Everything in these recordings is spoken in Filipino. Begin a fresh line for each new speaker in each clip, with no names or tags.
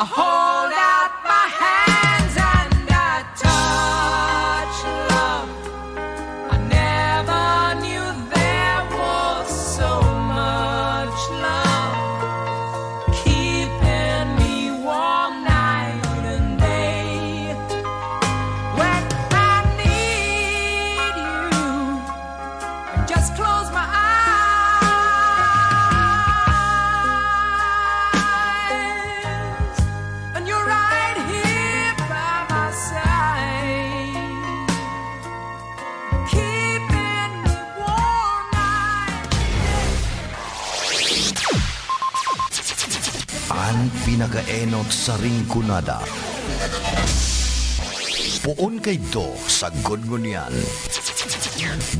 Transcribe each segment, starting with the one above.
hold out my hands and I touch love. I never knew there was so much love, keeping me warm night and day. When I need you, I just close my eyes, and you're right here by my side, keeping me warm night.
Ang pinakaenot sa ringkunada. Puon kay do sa gudngunyan.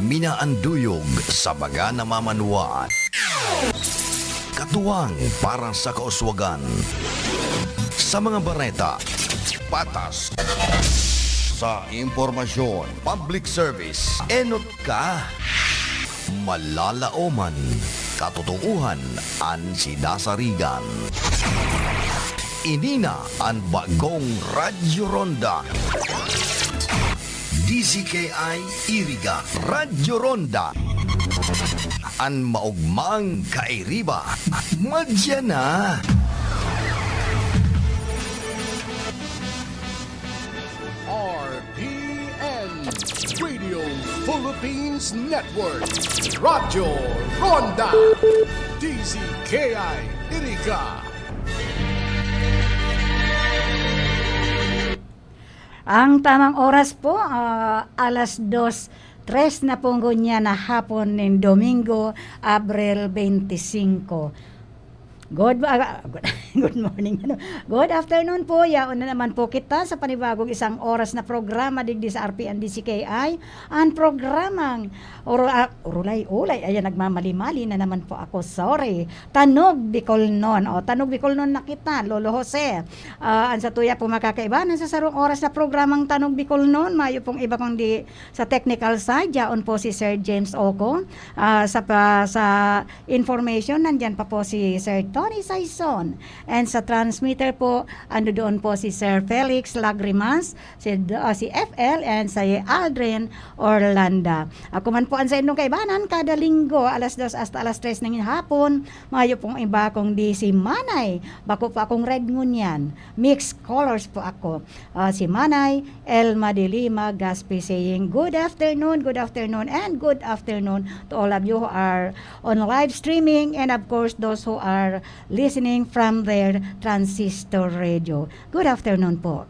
Minaanduyog sa baga na mamanuan. Katuwang para sa kauswagan. Sa mga bareta, patas. Sa impormasyon, public service, enot ka. Malalaoman, katotohuan, ang sidasarigan. Inina ang bagong Radyo Ronda. DZKI Iriga Radyo Ronda. Ang maugmang kairiba. Madya na.
RPN Radio Philippines Network Radyo Ronda DZKI Iriga.
Ang tamang oras po, alas 2:03 na pong niya na hapon ng Domingo, Abril 25. Good morning. Good afternoon po. Yaon na naman po kita sa panibagong isang oras na programa digdi sa RPN DZKI. Ang programang Urulay-ulay. Ayan, nagmamali-mali na naman po ako. Sorry. Tanog Bicolnon. Tanog Bicolnon na kita, Lolo Jose. Ang sa tuya po makakaibanan sa sarong oras na programang Tanog Bicolnon. Mayo pong iba kundi sa technical side. Yaon po si Sir James Oco. Sa information, nandyan pa po si Sir Tony Saison. And sa transmitter po, ano doon po si Sir Felix Lagrimas, si FL, and si Aldrin Orlanda. Ako man po ang sa inyong kaibanan, kada linggo, alas 2 hasta alas 3 ng hapon, mayo pong iba kong di si Manay. Bako po akong red ngunyan. Mixed colors po ako. Si Manay Elma de Lima Gaspi saying good afternoon, and good afternoon to all of you who are on live streaming, and of course those who are listening from their transistor radio. Good afternoon po.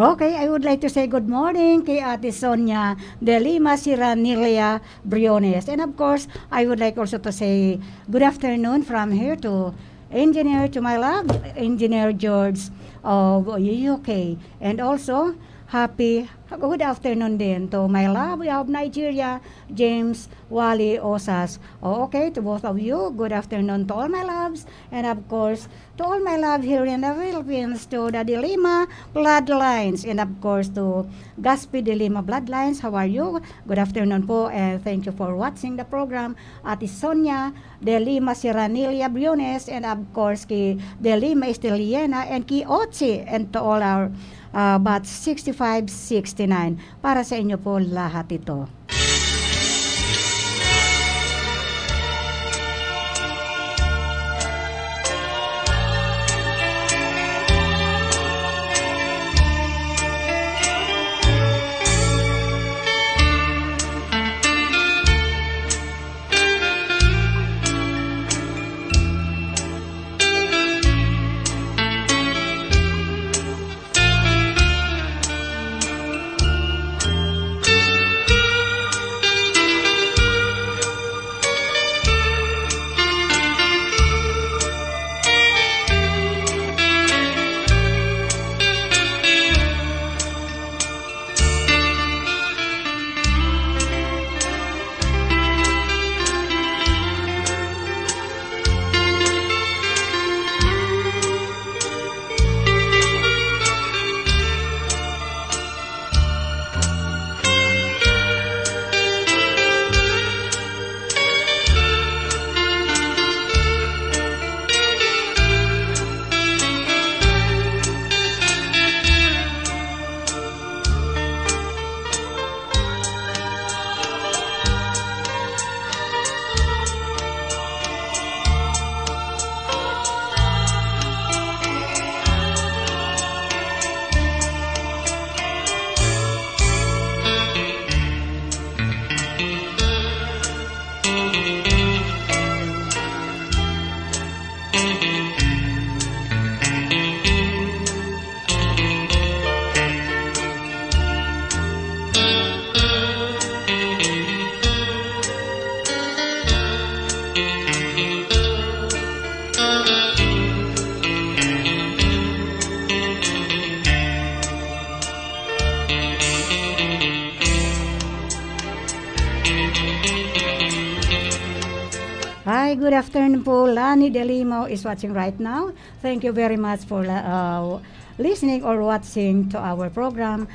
Okay, I would like to say good morning kay Ate Sonia de Lima Siranilia Briones. And of course, I would like also to say good afternoon from here to my love, Engineer George of UK. And also, good afternoon din to my love of Nigeria, James Wally Osas. Okay, to both of you, good afternoon to all my loves. And of course, to all my love here in the Philippines, to the De Lima Bloodlines. And of course, to Gaspi De Lima Bloodlines. How are you? Good afternoon po, and thank you for watching the program. Ate Sonia De Lima Siranilia Briones, and of course, kay De Lima Esteliena, and kay Ochi, and to all our batch 6569. Para sa inyo po lahat ito. Hi, good afternoon po. Lani De Lima is watching right now. Thank you very much for listening or watching to our program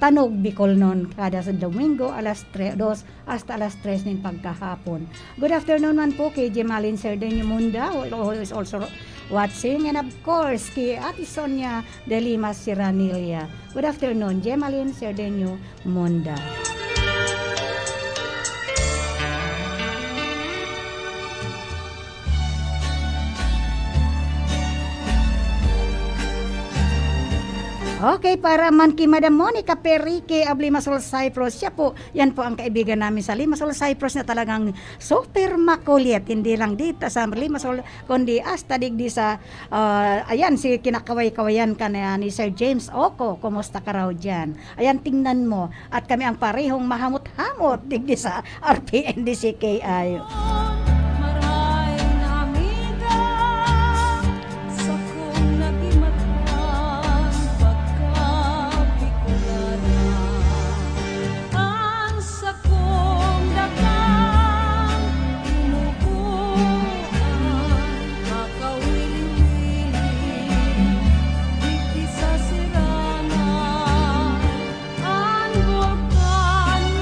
Tanog Bicol noon kada sa Domingo alas 2 hasta alas 3 ng pagkahapon. Good afternoon man po kay Jemalyn Cerdeño Munda who is also watching, and of course kay Ate Sonia De Lima Siranilia. Good afternoon, Jemalyn Cerdeño Munda. Okay, para man kay Madam Monica Perique of Limassol Cyprus. Siya po, yan po ang kaibigan namin sa Limassol Cyprus na talagang super makulit. Hindi lang dito sa Limassol, kundi hasta digdi sa, ayan, si kinakaway-kawayan ka na ni Sir James Oko. Kumusta ka raw dyan? Ayan, tingnan mo. At kami ang parehong mahamot-hamot digdi sa RPNDCKI.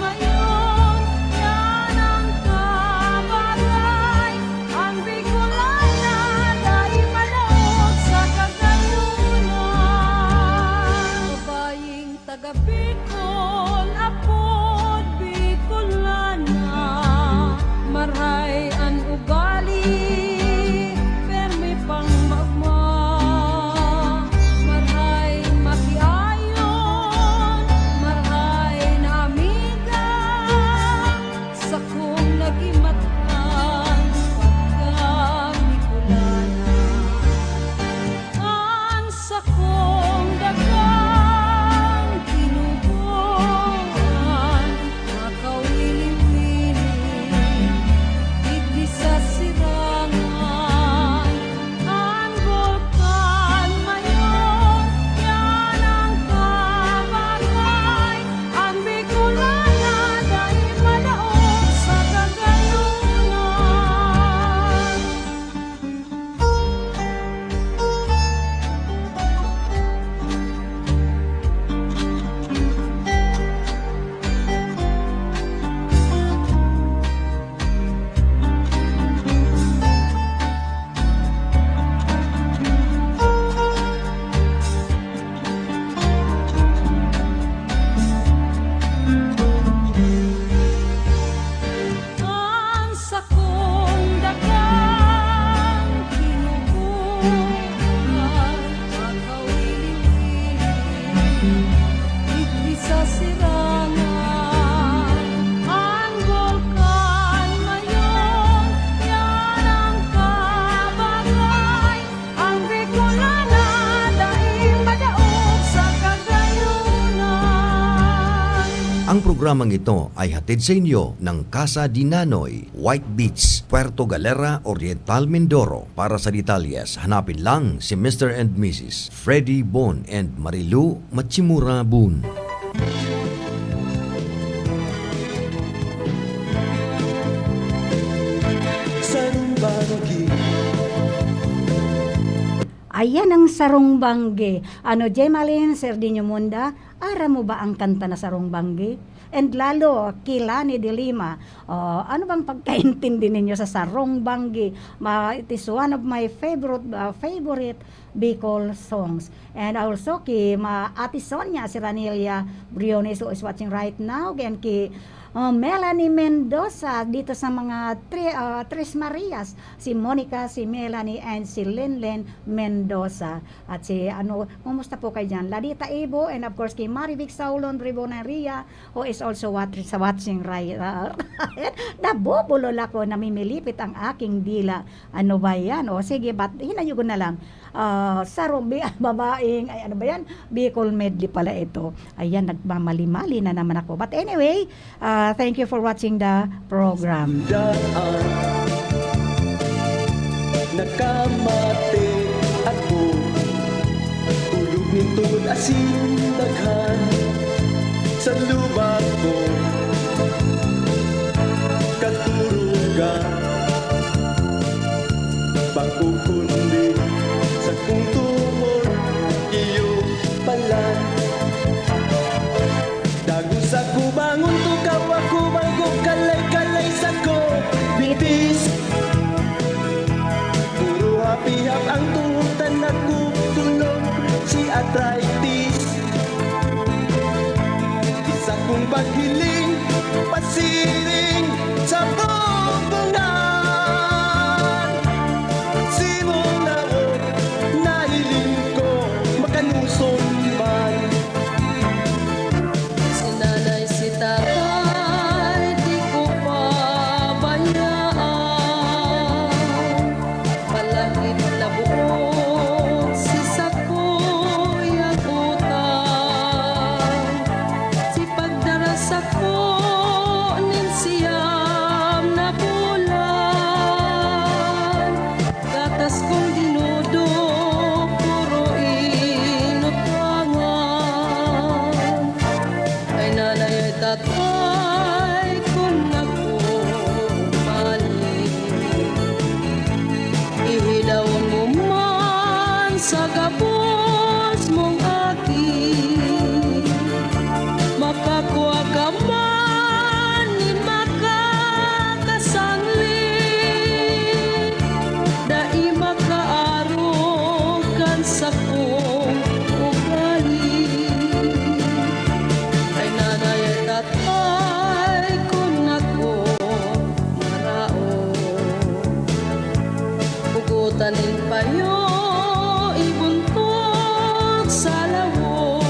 Mayon, yan ang
programang ito ay hatid sa inyo ng Casa di Nanoy, White Beach, Puerto Galera, Oriental, Mindoro. Para sa detalyes, hanapin lang si Mr. and Mrs. Freddy Bon and Marilu Machimura Boon.
Ayan ang Sarong Bangge. Ano, Jemalyn Serdinio Munda, ara mo ba ang kanta na Sarong Bangge? And lalo, Kilani de Lima, ano bang pagkaintindi ninyo sa Sarong Bangge? It is one of my favorite Bicol songs. And also, Ate Sonia Siranilia Briones who is watching right now, and Melanie Mendoza dito sa mga Tres Marias, si Monica, si Melanie, and si Lenlen Mendoza. At si kumusta po kayo dyan? Ladita Ibo, and of course kay Marivic Saulon Ribonaria, who is also watching right. Nabubulol ako, namimilipit ang aking dila. Ano ba yan? O sige, hinayo ko na lang. Sarong babaeng, ano ba yan? Bicol medley pala ito. Ayan, nagmamali-mali na naman ako. But anyway, thank you for watching the program.
Daan, nakamate ako, ulog nitod asin daghan sa lubak ko, katurugan, pagkukundi sa kung tumor, iyo pala. Dagus ako bangon, tukaw ako bago kalay-kalay sa ko bitis. Puro hapihap ang tuhutan na kutulog si arthritis. Isa kong paghiling, pasiring sa bubungan. Simong naon, nahiling ko makanuson man.
Si nanay, si tatay, di ko pabayaan. Palagip na buo, si sako'y ang utang. Si pagdaras ako, nin siyam na bulan. Gatas kong dinudo, puro inutangan. Ay nanay ay tatay, kung ako mali, ihidawon mo man sa gabos mong akin. Makakuha ka man, ni makakasangli, dai makaarugan sa kong ugali. Ay nanay ay tatay, kung ako marao, pugutan payo, ibuntog sa lawo.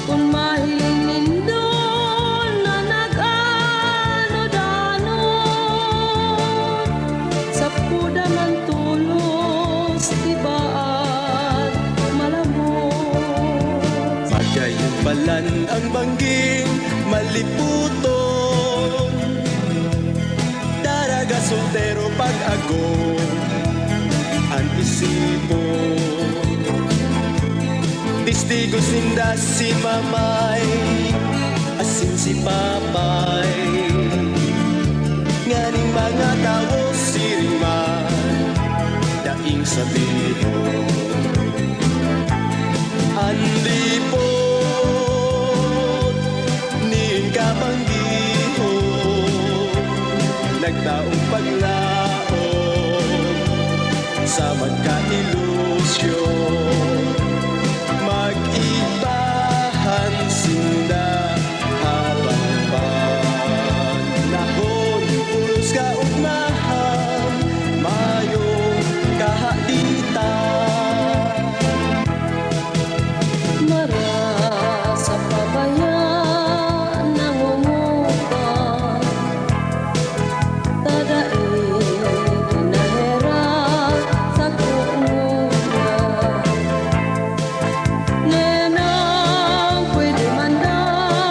Kung mahiling nindon na nag-ano-danon, sa puda man tulos, tibaan malamos.
Magayong balan ang bangging maliputong, daraga soltero pag-ago ang isipo. Tistigo sinda si mamay, asin si papay, nganing mga tao siriman, daing sabiho. Andipot, ning kabanggiho, nagtaong paglaon sa magka-ilusyon. Mag-ibahan sinda habang panahon, pulos ka ugnahan, mayong kahaditan.
Mara sa pabayan nangungupang, tadaig nahera sa kuungan. Nenang pwede man daw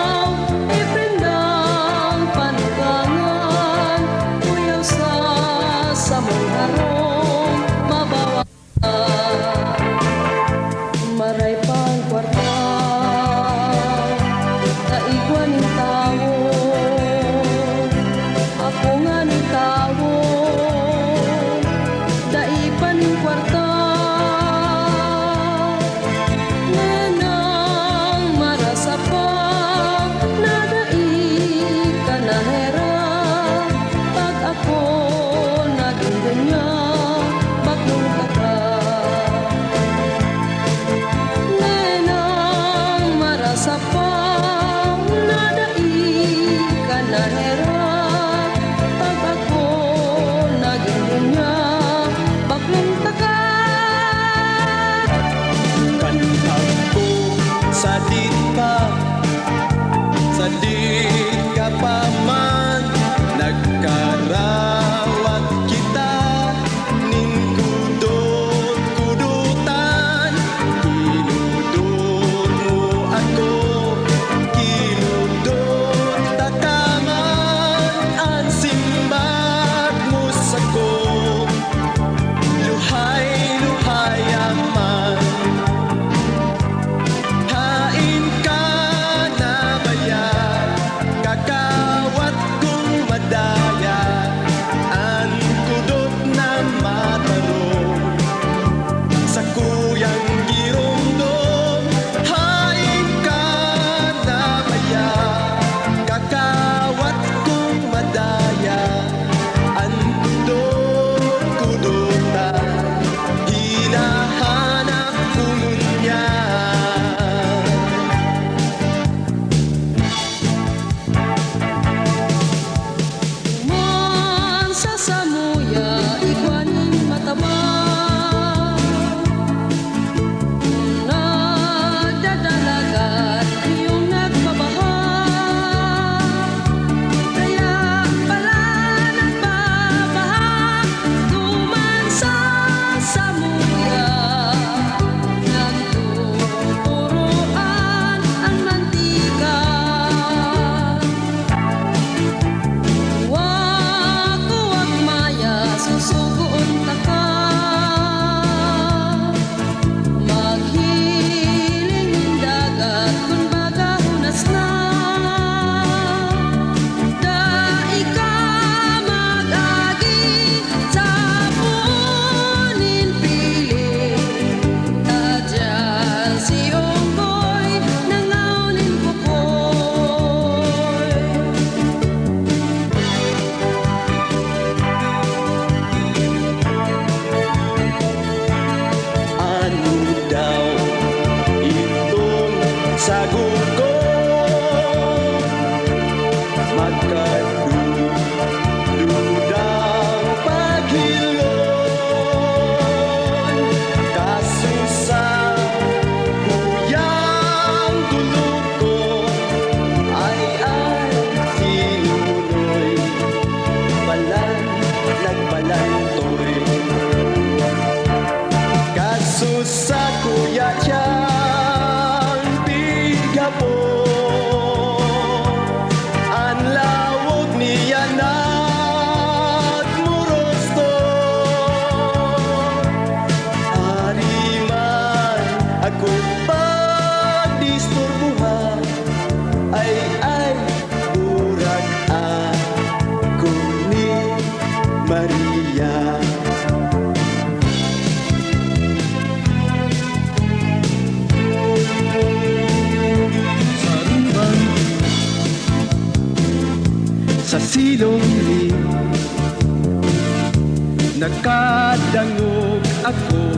Nakadangog ako,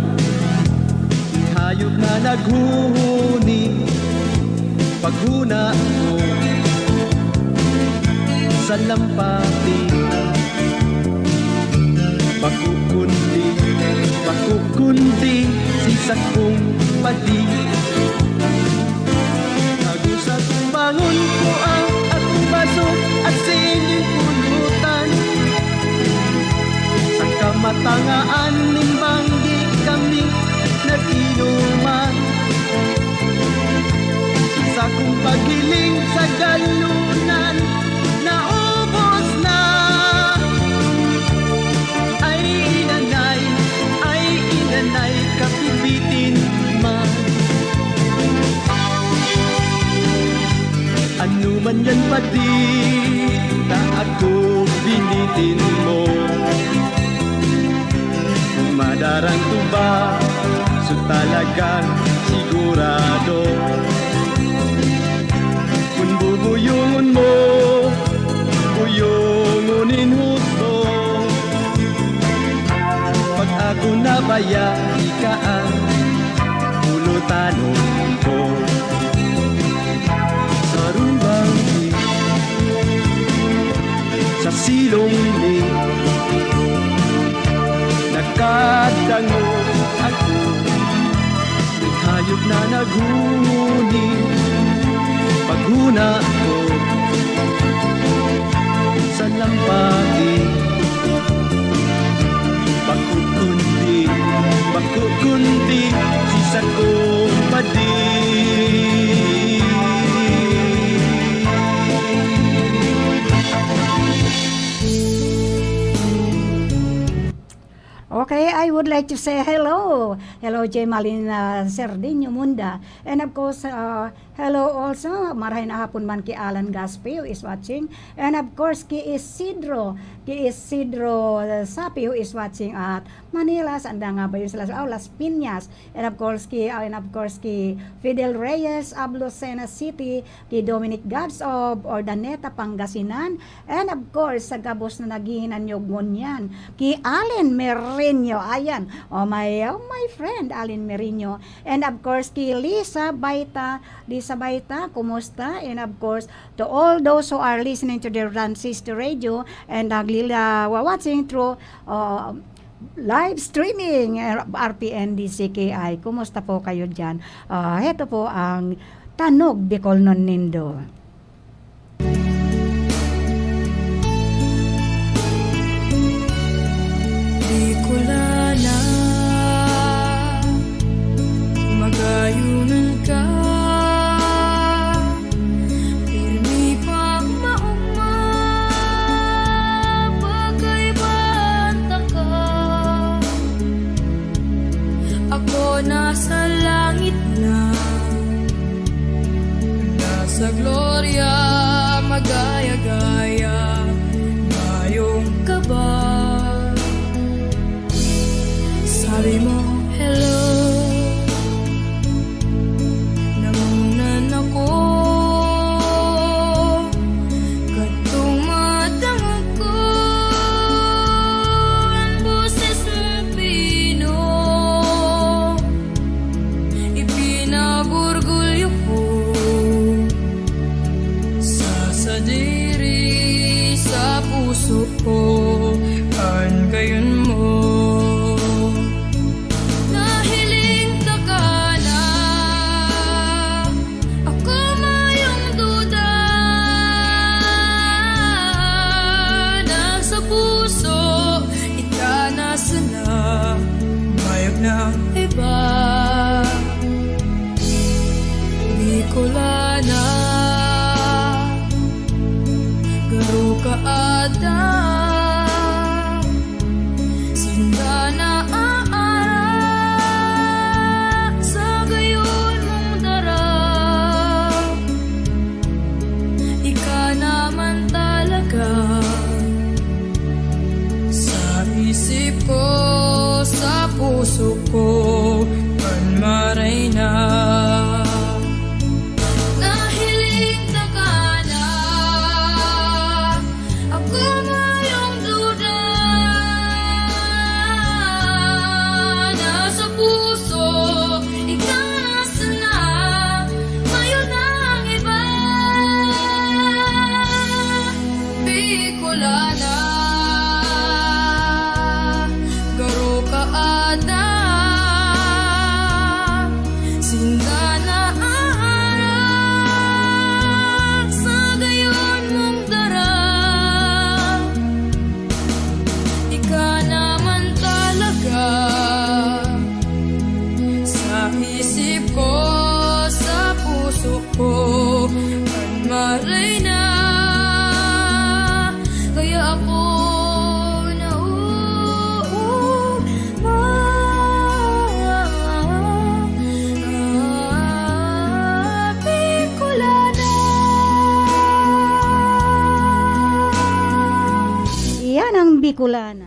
hayop na naghuhuni. Paghuna ko sa lampati, pakukundi sisak kong pati. Hagusa kong bangon ko ang akong baso at sa inyong pulutan. Sa kamatangaan nimbang di kami nag-inuman. Sa kong paghiling sa galunan, naubos na. Ay inanay, kapibitin man. Ano man yan pa di na ako binitin mo. Madarang tuba, so talagang sigurado. Kung bubuyungon mo, buyungunin husto. Pag ako nabaya, ika ang pulutanong ko. Sa rumbang sa silong ni, nakadango ako, may hayop na naghuni. Paghuna ko sa lampati, pakukundi sisa kong padi.
Okay, I would like to say hello. Hello, Jemalin Serdinio Munda. And of course, hello also, marahay na hapon man ki Alan Gaspi who is watching. And of course, ki Isidro Sapi who is watching at Manila, sanda nga ba yun sila? Las Piñas. And of course, ki Fidel Reyes, Ablocena City, ki Dominic Gabs of Ordaneta, Pangasinan. And of course, sa Gabos na naghihinan yung ngunyan, ki Allen Merino, ayan, my friend Allen Merino. And of course, ki Lisa Baita, kumusta? And of course, to all those who are listening to the Transistor Radio and watching through live streaming RPNDCKI, kumusta po kayo dyan? Heto po ang Tanog Bicol non Nindo.
Bicolana, magayunan ka, pirmi pa mauma, bagay banta ka. Ako nasa langit na, nasa gloria, magaya-gaya, mayong ka ba? Sabi mo, hello, nangunan ako, katong matangog ko, ang boses mong pino, ipinaburgulyo ko, sa sadiri, sa puso ko, an gayon mo. Bicolana, garo ka ada, sinda na aara, sa gayon mong dara, ika naman talaga, sa isip ko, sa puso ko, panmaray na.
Bicolana.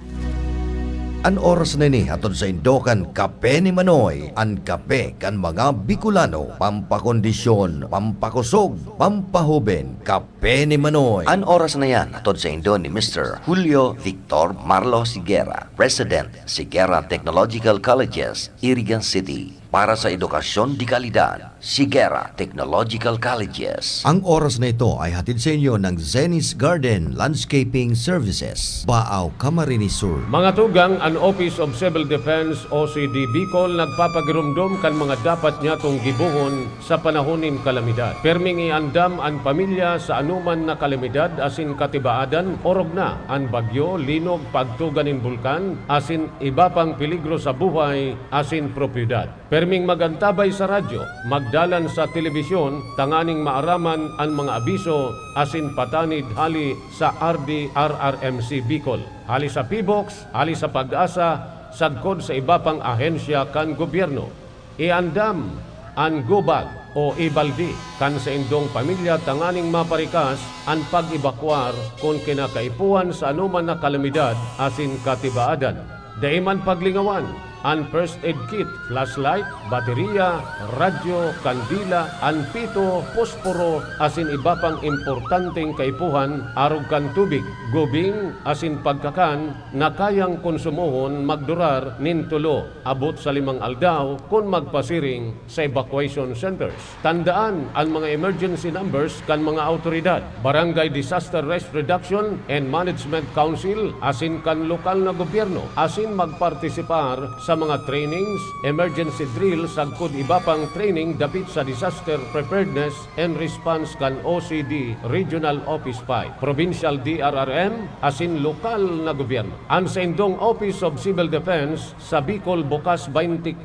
An oras na ni atod sa Indokan Kape ni Manoy, an kape kan mga Bicolano, pampakondisyon, pampakusog, pampahuben, Kape ni Manoy. An oras na yan atod sa Indo ni Mr. Julio Victor Marlo Sigera, President Sigera Technological Colleges, Irigan City. Para sa edukasyon di kalidad, Sigera Technological Colleges. Ang oras na ito ay hatid sa inyo ng Zenis Garden Landscaping Services, Baaw, Camarines Sur.
Mga tugang, ang Office of Civil Defense OCD Bicol nagpapagirumdum kan mga dapat niya tong gibuhon sa panahonin kalamidad. Perming iandam ang pamilya sa anuman na kalamidad asin katibaadan, orog na ang bagyo, linog, pagtuganin bulkan, asin iba pang peligro sa buhay, asin propiedad. Perming magantabay sa radyo, magdalan sa telebisyon, tanganing maaraman ang mga abiso, asin patanid hali sa RDRRMC Bicol. Hali sa PBOX, hali sa Pag-asa, sagkod sa iba pang ahensya kan gobyerno. Iandam ang gubag o ibaldi kan sa indong pamilya tanganing maparikas ang pag-ibakwar kung kinakaipuan sa anuman na kalamidad asin katibaadan. Daiman paglingawan ang first aid kit, flashlight, baterya, radyo, kandila, anpito, posporo, asin iba pang importanteng kaipuhan, arog kan tubig, gubing, asin pagkakan, na kayang konsumohon magdurar nintulo, abot sa 5 aldaw kung magpasiring sa evacuation centers. Tandaan ang mga emergency numbers kan mga autoridad, Barangay Disaster Risk Reduction and Management Council, asin kan lokal na gobyerno, asin magpartisipar sa mga trainings, emergency drills, sagkod iba pang training dapit sa disaster preparedness and response kan OCD Regional Office 5, Provincial DRRM, asin lokal na gobyerno. Ang sa indong Office of Civil Defense sa Bicol bukas 24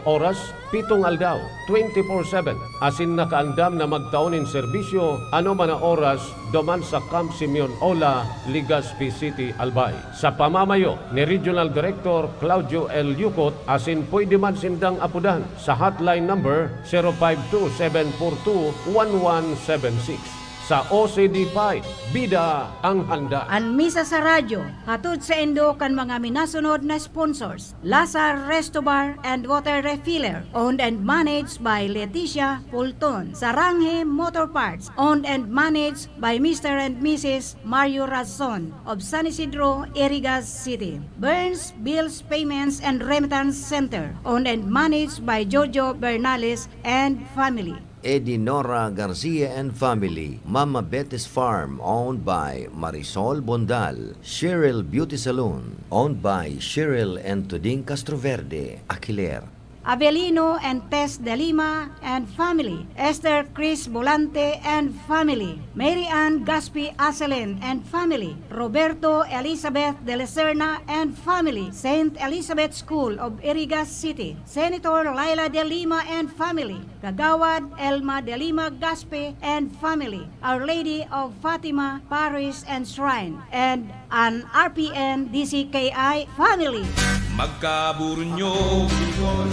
oras, 7 aldaw, 24/7, asin nakaandam na magtaonin serbisyo ano man na oras duman sa Camp Simeon Ola, Legazpi City, Albay. Sa pamamayo ni Regional Director Claudio L. Yukot, asin pwede man sindang apudan sa hotline number 052-742-1176. Sa OCD 5, bida ang handa.
Ang misa sa radyo, hatod sa Indo kan mga minasunod na sponsors. Lazar Resto Bar and Water Refiller, owned and managed by Leticia Pulton. Saranghe Motor Parts, owned and managed by Mr. and Mrs. Mario Razon of San Isidro, Irigas City. Burns Bills Payments and Remittance Center, owned and managed by Jojo Bernales and family.
Edinora Garcia and Family, Mama Betty's Farm, owned by Marisol Bondal, Cheryl Beauty Salon, owned by Cheryl and Tuding Castroverde, Aquiler.
Avelino and Tess de Lima and family, Esther Chris Volante and family, Mary Ann Gaspi Aselen and family, Roberto Elizabeth de la Serna and family, Saint Elizabeth School of Irigas City, Senator Laila de Lima and family, Kagawad Elma de Lima Gaspi and family, Our Lady of Fatima Parish and Shrine, and an RPN DCKI family.
Magkaburunyo, Bicol,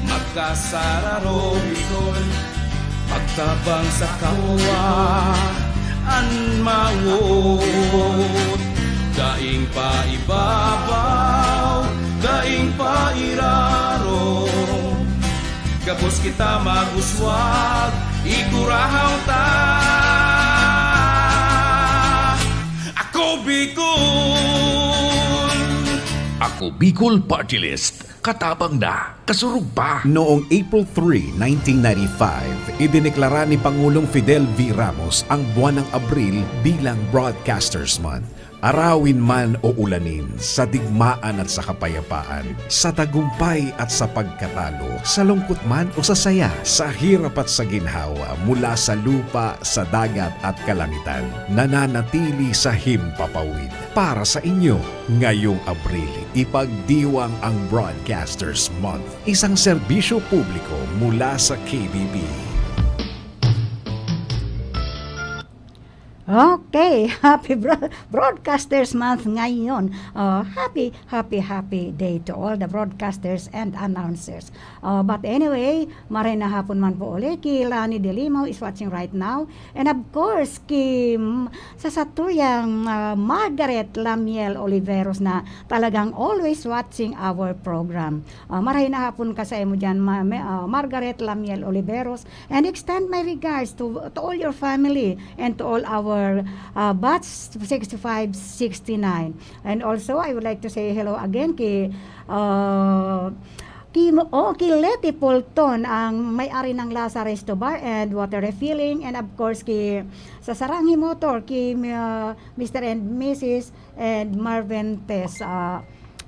magkasararo, Bicol, magtabang sa kawa, an mawot, daing pa ibabaw, daing pa iraro, gabos kita maguswag, igurahaw ta, ako Bicol.
Ako Bicol Party List. Katabang na, kasurug pa.
Noong April 3, 1995, idineklara ni Pangulong Fidel V. Ramos ang buwan ng Abril bilang Broadcasters Month. Arawin man o ulanin, sa digmaan at sa kapayapaan, sa tagumpay at sa pagkatalo, sa lungkot man o sa saya, sa hirap at sa ginhawa, mula sa lupa, sa dagat at kalangitan, nananatili sa himpapawid. Para sa inyo, ngayong Abril, ipagdiwang ang Broadcasters Month, isang serbisyo publiko mula sa KBP.
Okay, happy Broadcasters Month ngayon. Happy day to all the broadcasters and announcers. But anyway, maray na hapon man po ulit. Ki Lani De Limo is watching right now. And of course, sa satuyang Margaret Lamiel Oliveros na talagang always watching our program. Maray na hapon ka sa imo dyan, Margaret Lamiel Oliveros. And extend my regards to all your family and to all our batch 65-69. And also, I would like to say hello again kay Letty Polton, ang may-ari ng Lasa Resto Bar and Water Refilling, and of course sa Saranghi Motor, Mr. and Mrs. and Marvin Tess.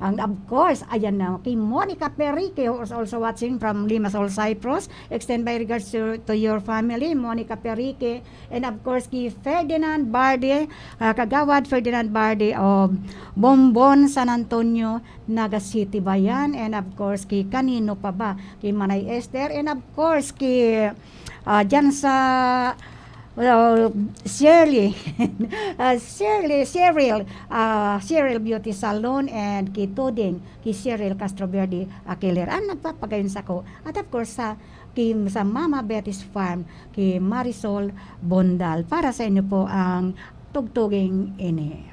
And of course, ayan na, kay Monica Perique, who is also watching from Limassol, Cyprus. Extend my regards to your family, Monica Perique. And of course, kay Ferdinand Barde, Kagawad Ferdinand Barde of Bombon, San Antonio, Naga City Bayan. And of course, kay kanino pa ba? Kay Manay Esther. And of course, kay dyan sa Shirley Cheryl Beauty Salon, and kay Tuding, kay Cheryl Castroverde Aquiler, ang nagpapagayon sa ko. At of course sa Mama Betty's Farm, kay Marisol Bondal. Para sa inyo po ang tugtuging ini.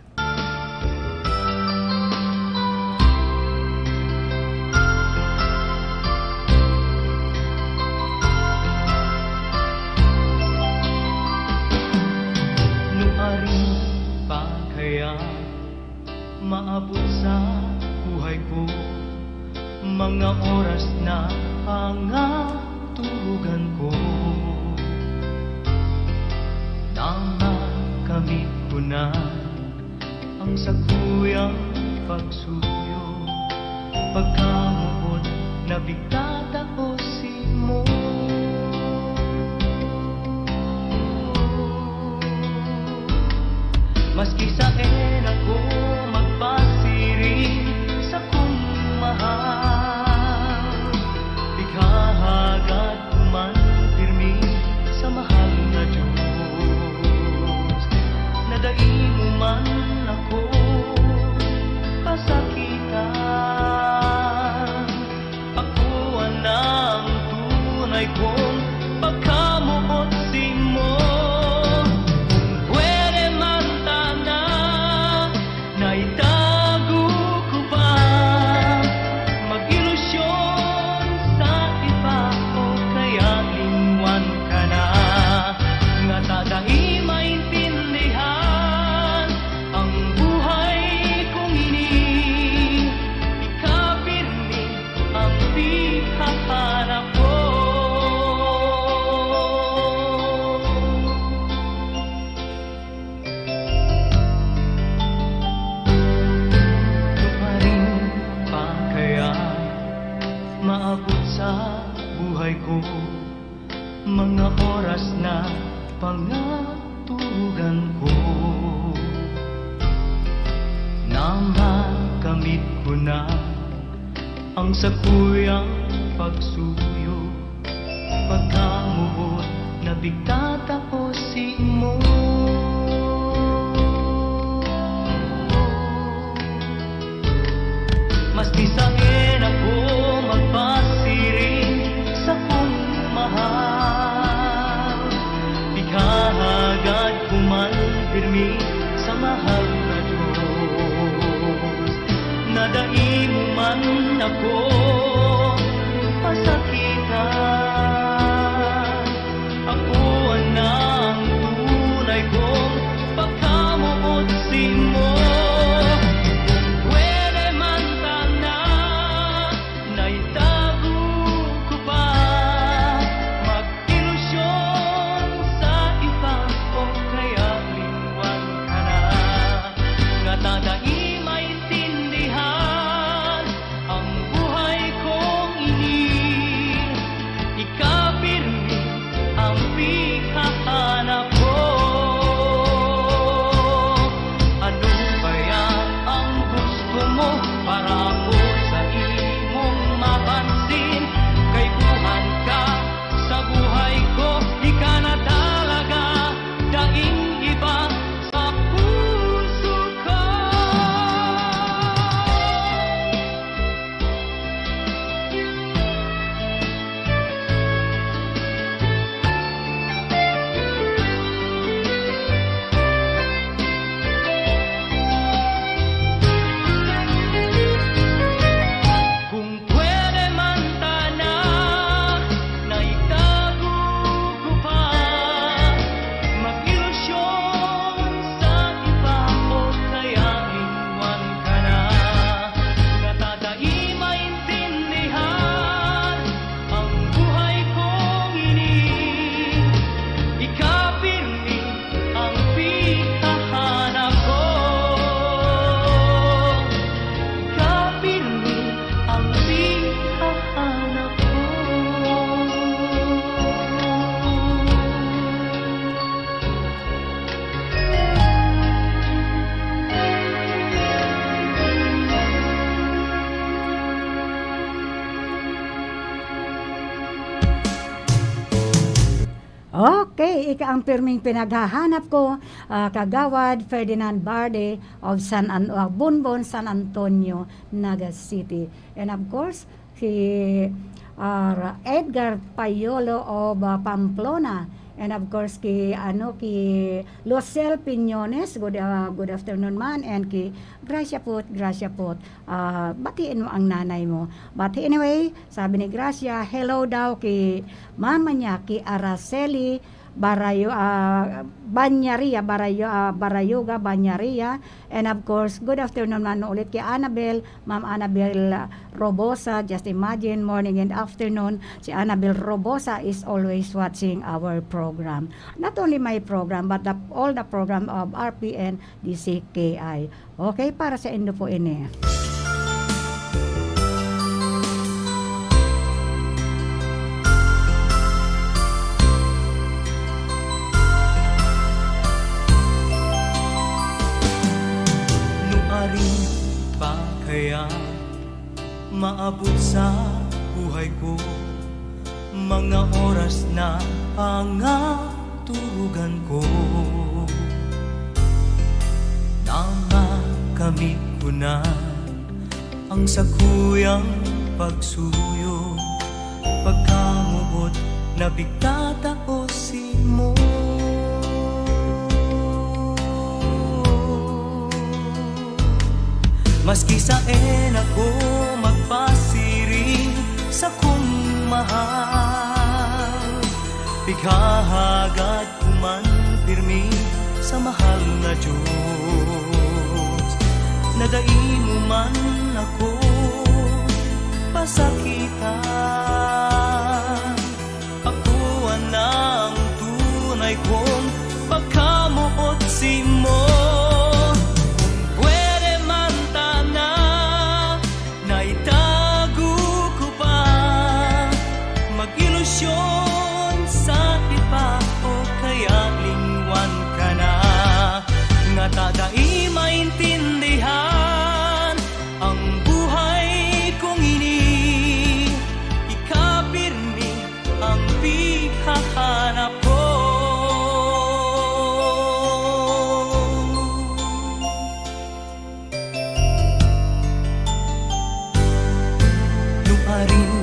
Maabot sa buhay ko mga oras na pangaturugan ko, namakamit ko na ang sakuyang pagsuyo, pagkamuot na bigtataosin mo. Maski sa ako magpasiring sa kung mahal, ikahagat man pirmi sa mahal na Diyos. Nadai mo man ako pasakitan, ako ang tunay kong pagkamuot mo. Mga oras na pangaturugan ko, namakamit ko na ang sakuyang pagsuyo, pagkamuot na bigtataosin mo. Maski sa'kin ako magpasiring sa kung mahal, ikahagad ko man pirmi sa mahal na Diyos. Nadai mo man ako pasakitan, ako ang tunay kong pagkamuotsin mo. Maintindihan ang buhay kong ini.
Okay, ika ang pirming pinaghahanap ko, Kagawad Ferdinand Barde of Bunbon, San Antonio, Naga City. And of course, si Edgar Payolo of Pamplona. And of course, ki Lucel Piñones, good afternoon man, and ki Gracia Pot, batiin mo ang nanay mo. But anyway, sabi ni Gracia, hello daw ki mama niya, ki Araceli Barayoga Banyaria, and of course, good afternoon man ulit kay Annabel, Ma'am Annabel Robosa. Just imagine, morning and afternoon, si Annabel Robosa is always watching our program. Not only my program, but all the program of RPN DCKI. Okay, para sa indo po ini.
Kaya maabot sa buhay ko mga oras na pangaturugan ko. Namakamit ko na ang sakuyang pagsuyo, pagkamuot na bigtataosin mo. Maski saan ako magpasiring sa kong mahal, bighahagat ko man pirmi sa mahal na Diyos. Nadai mo man ako pasakitan, ako ang tunay kong pagkamuot si mo. Sa iba o kaya lingwan ka na, nga tadai maintindihan ang buhay kong ini. Ikapirmi ang pighahanap ko. Lumarin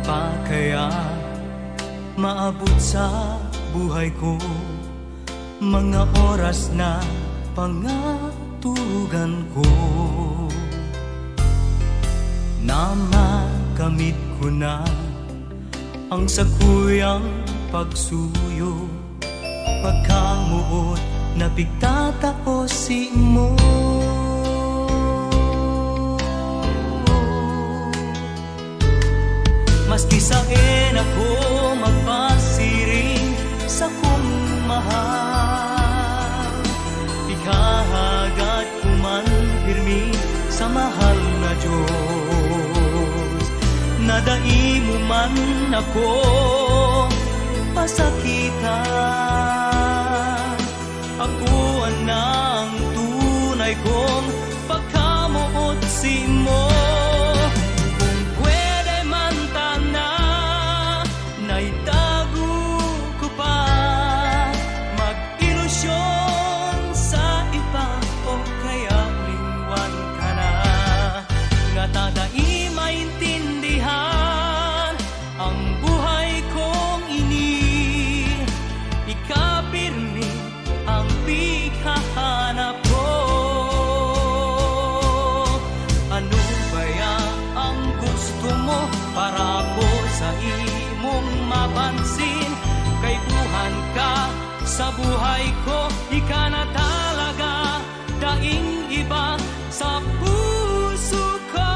pa kaya maabot sa buhay ko mga oras na pangaturugan ko. Namakamit ko na ang sakuyang pagsuyo, pagkamuot na bigtataosin mo. Maski saan ako magpasiring sa kong mahal, ikahagat ko man pirmi sa mahal na Diyos. Nadai mo man ako pasakitan, ako ang tunay kong pagkamuot si mo. Sa buhay ko, ika na talaga, daing iba sa puso ko.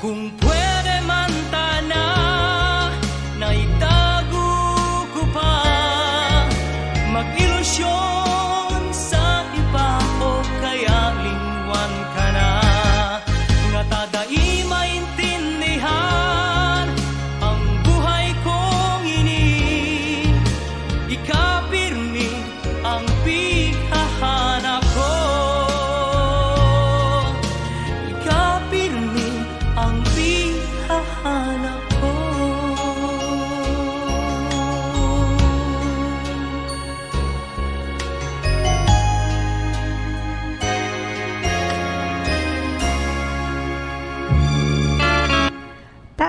Kung pwede man tana na itago ko pa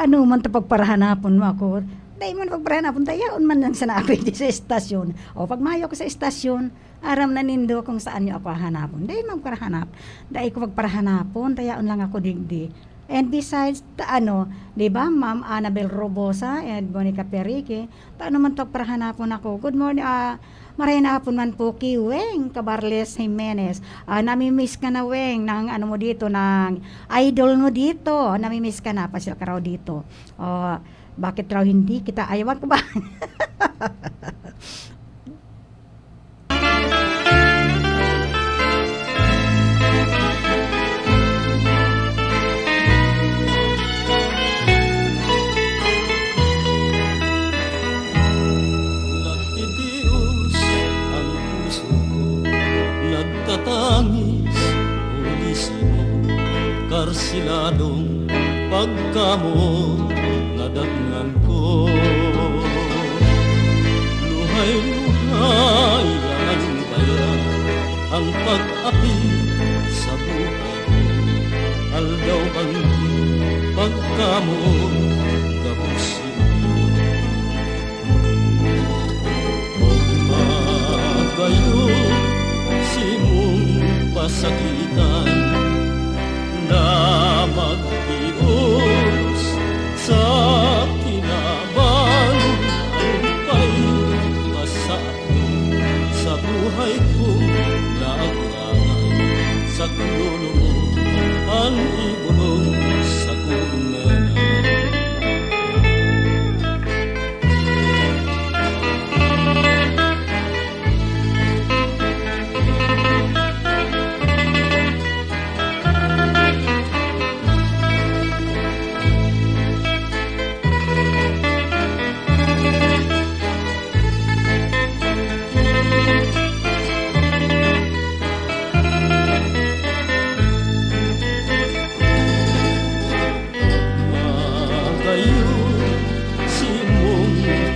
taano man ta pagparahanapon mo ako. Dahil man pagparahanapon tayo, man lang sa naapit sa estasyon. O pag mayo ko sa estasyon, aram na nindo kung saan nyo ako hanapon. Dahil magparahanap. Dahil ko pagparahanapon, tayaon lang ako digdi. And besides, di ba, Ma'am Annabel Robosa and Monica Perique, taano man pagparahanapon ako. Good morning, maray na hapon man po ki Weng Cabarles Jimenez. Namimiss ka na Weng ng ano mo dito, ng idol mo dito. Namimiss ka na, pasil ka raw dito. Bakit raw hindi kita ayawan ko ba?
Nagtatangis, ulisin mo, karsiladong pagkamot nadatngan ko. Luhay-luhay ang kaya ang pag-api sa buhay ko. Aldaw ang pagkamot gabusin mo. Magayon simong pasakitan na magtios sa kinaban alupay masado sa buhay ko naagrangan sa klulo ang ibulong sa kunanan.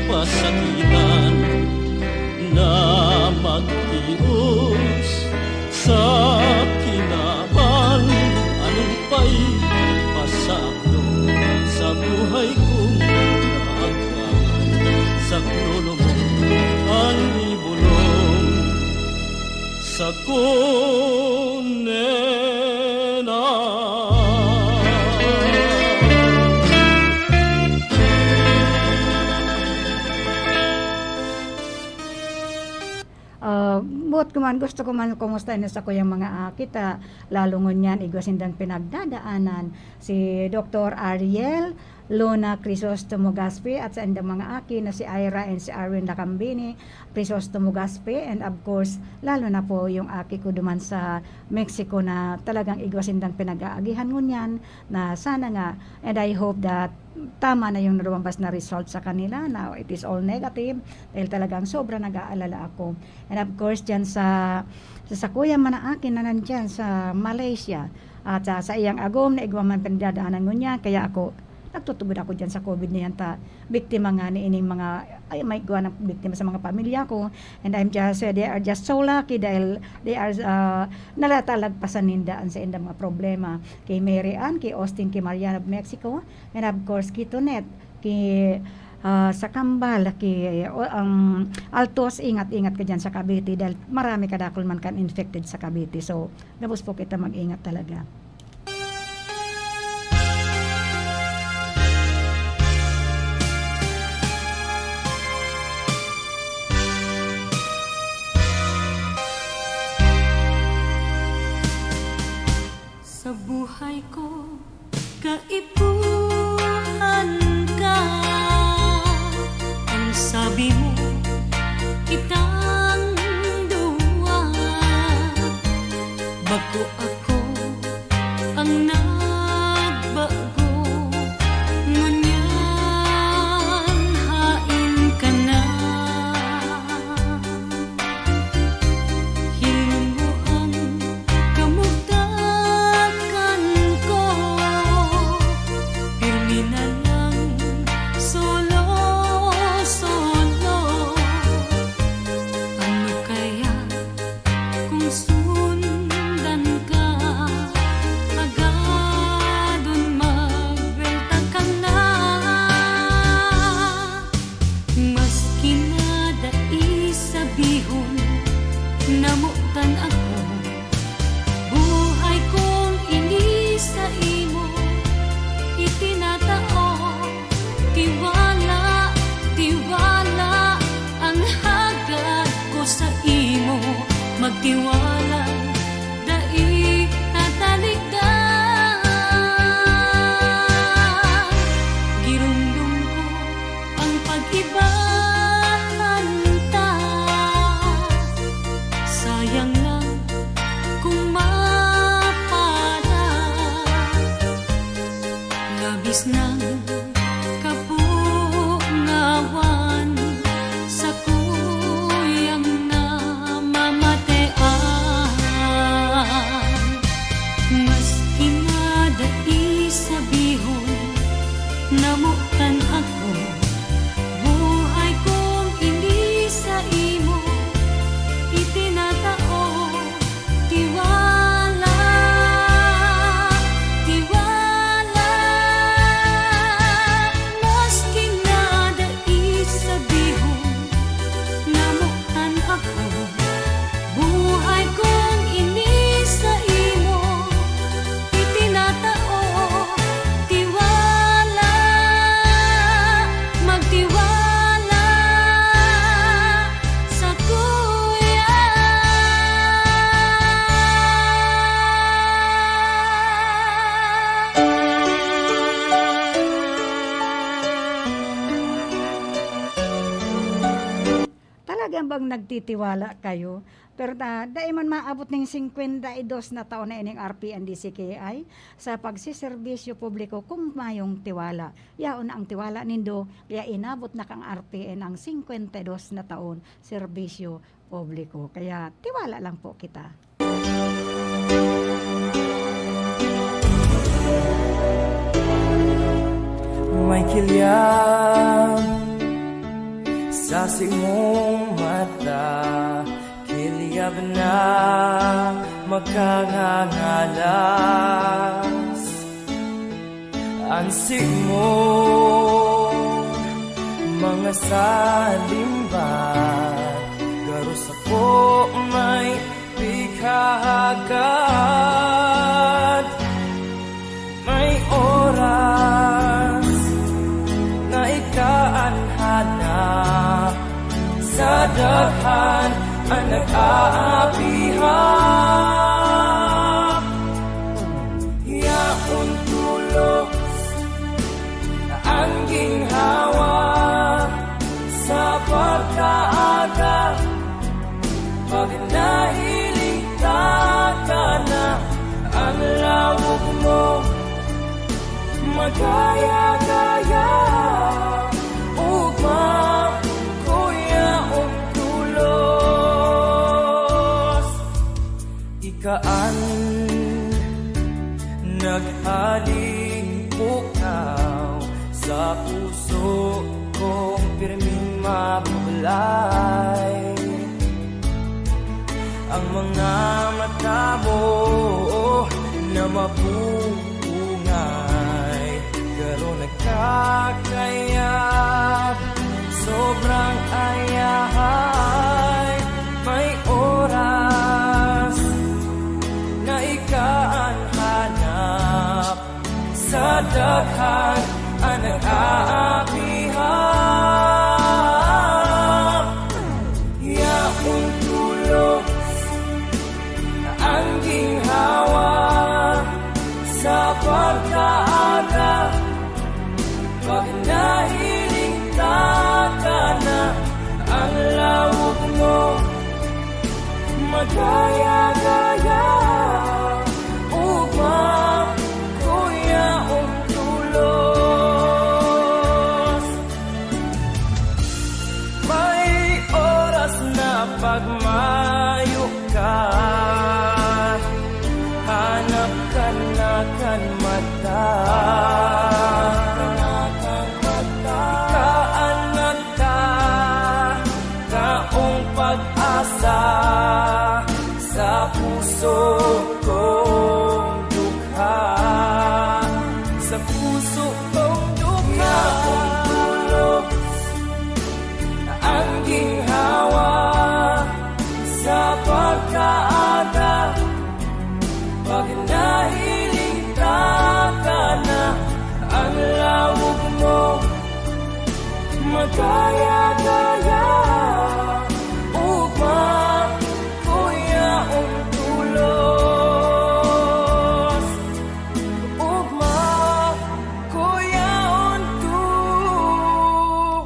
Pasakitan na magtios sa kinaban anong pa'y pasaklo sa buhay kong naagrangan sa klulo mo ang ibulong sa kunena.
Buot ko man, gusto ko man kumustahin sa ko yung mga kita, lalo ngunyan, igwasindang pinagdadaanan si Dr. Ariel Luna Crisostomo Gaspe at sa indang mga aki na si Ira and si Arwin Lacambini Crisostomo Gaspe, and of course lalo na po yung aki ko duman sa Mexico na talagang igwasindang pinag-aagihan ngunyan na sana nga, and I hope that tama na yung lumabas na result sa kanila. Now it is all negative dahil talagang sobra nag-aalala ako. And of course dyan sa kuya man na akin na nandyan sa Malaysia at sa iyang agom na igwaman pinagdadaanan ngunyan, kaya ako nagtutubod ako dyan sa COVID na yan biktima nga ni ining mga may gawa ng biktima sa mga pamilya ko, and I'm just they are just so lucky dahil they are nalatalagpasan nindaan sa indang mga problema kay Mary Ann, kay Austin, kay Mariana of Mexico, and of course kay Tonet, kay sa Kambal, kay Altos, ingat-ingat ka dyan sa Cavite dahil marami kadakol man kan infected sa Cavite, so gabos po kita mag-ingat talaga.
Sa buhay ko, kaipuhan ka. Ang sabi mo, kitang duwa. Bago ako ang nagbago, ngunyan hain ka na. Hilin mo ang kamugtakan ko, pirmi na lang solo-solo. Ano kaya kung sundan ka agad? Halos ng kapungawan sa kuyang namamatean. Maski madai sa bihon, namutan ako. Buhay kong hindi sa imo, itinatao. Tiwala, tiwala. Maski nadai sa bihon, namutan ako. Buhay kong ini sa imo, itinatao. Tiwala, magtiwala sa kuya.
Talagang bang nagtitiwala kayo? Pero dahil man maabot ng 52 na taon na ining RPNDCKI sa pagsiservisyo publiko kung mayong tiwala. Yaon na ang tiwala nindo, kaya inabot na kang RPN ang 52 na taon serbisyo publiko. Kaya tiwala lang po kita.
May kilyam sa simong mata, kilyab na makangangalas. Ansik mo mga salimbat, garus ako may pikahagad. May oras na ikaanhanap sa daghan ang nag-aapihap. Yaon tulos ang ginhawa sa pagkaaga. Pag nahiling ka na ang lawog mo, magaya-gaya upang kuya ang tulos. Ikaan naghaling pukaw sa puso kong pirming mabuklay. Ang mga mata mo na mapupungay, pero nagkakayap, sobrang ayahay. May oras na ikaanhanap sa daghan ang nag-aapihap. Yaong tulos ang ginhawa sa pagkaaga. Pag nahiling ka na ang lawog mo, magaya-gaya upang kuya ang tulos. May oras na pagmayo ka, hanap ka na kan mata. Ikaanak ka, kaong pag-asa sa puso kong dukha. Sa puso kong dukha, tulos ang ginhawa sa pagkaaga. Pag nahiling ka na ang lawog mo, magaya-gaya upang kuya ang tulos. Upang kuya ang tulos.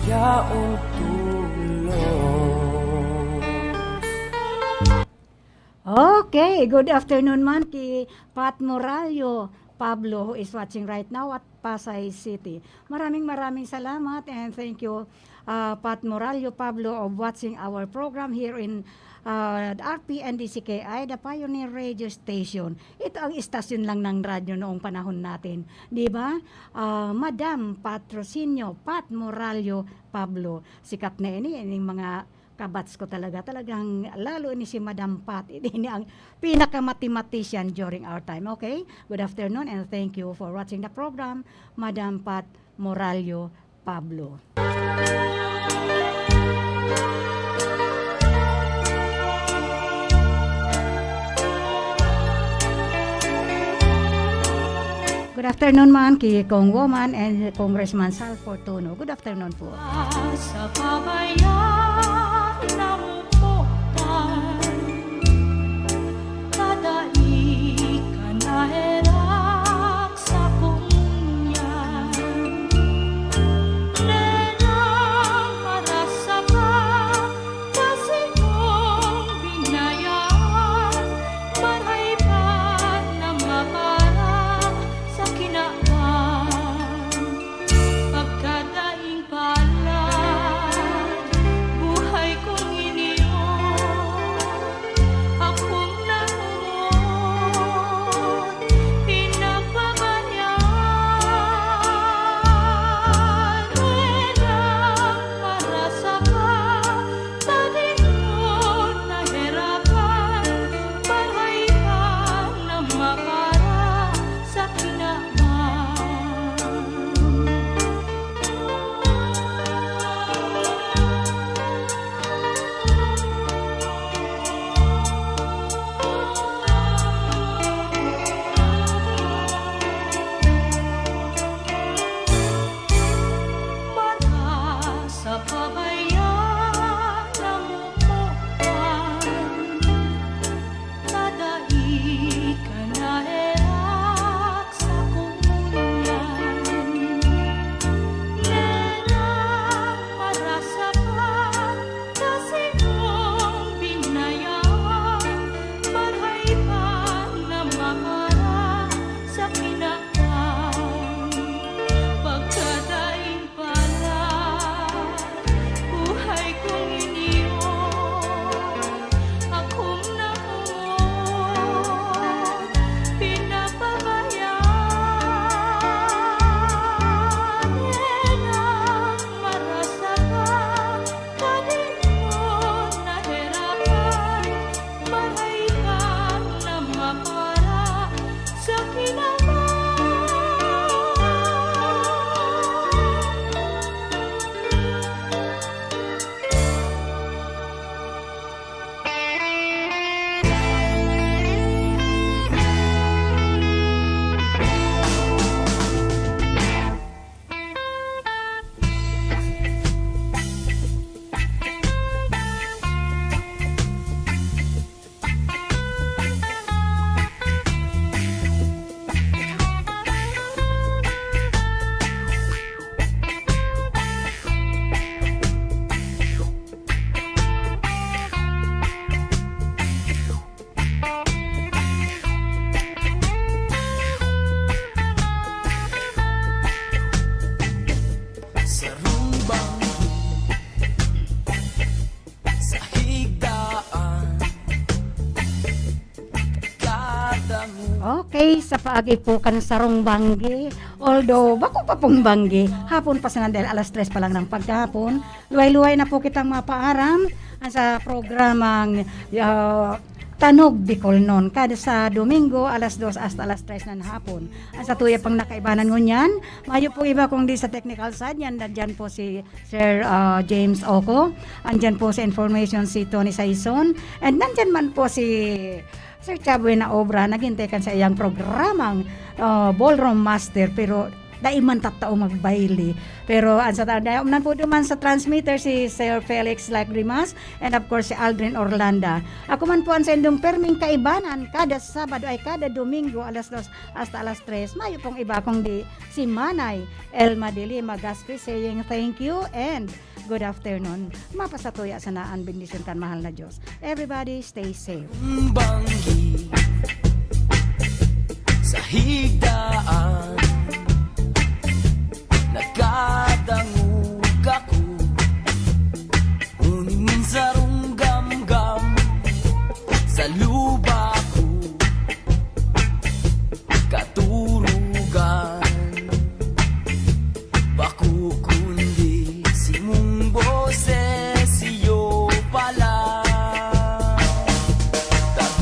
Yaong tulos.
Okay, good afternoon man kay Pat Moralio Pablo who is watching right now at Pasay City. Maraming salamat and thank you Pat Moralio Pablo of watching our program here in RPNDCKI, the Pioneer Radio Station. Ito ang istasyon lang ng radyo noong panahon natin. Di ba? Madam Patrocinio, Pat Moralio Pablo. Sikat na ini mga kabats ko talagang lalo ni si Madam Pat. Ini ang pinaka-mathematician during our time. Okay? Good afternoon and thank you for watching the program, Madam Pat Moralio Pablo. Good afternoon man kay Kong Woman and Congressman Sal Fortuno. Good afternoon po.
Sa pabayan ng upuan, kada ikanaherak sa kunyan. Nenang marasaka kasi mong binayan, maray pa na maparang sa kinaan. Pagkadaing palad, buhay kong iniyon, akong naumot, pinagbabayan. Wenang marasaka, tagin mo nahirapan, bahay pa na makara sa kinaan. Mara sa pabayan ng upuan, kada ikanaherak sa kunyan. Nenang marasaka kasi mong binayan, bahay pa na makara sa kinaan. Pagkadaing palad, buhay kong iniyon, akong naumot, pinapabayaan. Yenang marasaka, tagin mo nahirapan, bahay pa na makara sa kinaan.
Sa rumbang, sa higdaan, kada
Okay, sa paagipukan sa Banggi. Although, bako pa pong Banggi. Hapon pa sa dahil alas 3 pa lang ng pagkahapon. Luway-luway na po kitang mapaaram sa programang Tanog Bicol noon. Kada sa Domingo, alas 2 hasta alas 3 ng hapon. Sa tuya pang nakaibanan ngunyan, mayo po iba kung di sa technical side, yan, nandyan po si Sir James Oco, andyan po sa information si Tony Saison, and nandyan man po si Sir Chaboy na obra, naghintekan sa iyang programang Ballroom Master, pero daiman tattao magbaili. Pero ang sa nan po duman sa transmitter si Sir Felix Lagrimas and of course si Aldrin Orlanda. Ako man po ang sendong perming kaibanan kada Sabado ay kada Domingo alas 2 hasta alas 3. Mayo pong iba kung di si Manay Elma Dili Magaspi saying thank you and good afternoon. Mapasatuya sa naan bendisyon kan mahal na Diyos. Everybody stay safe.
Banggi sa higdaan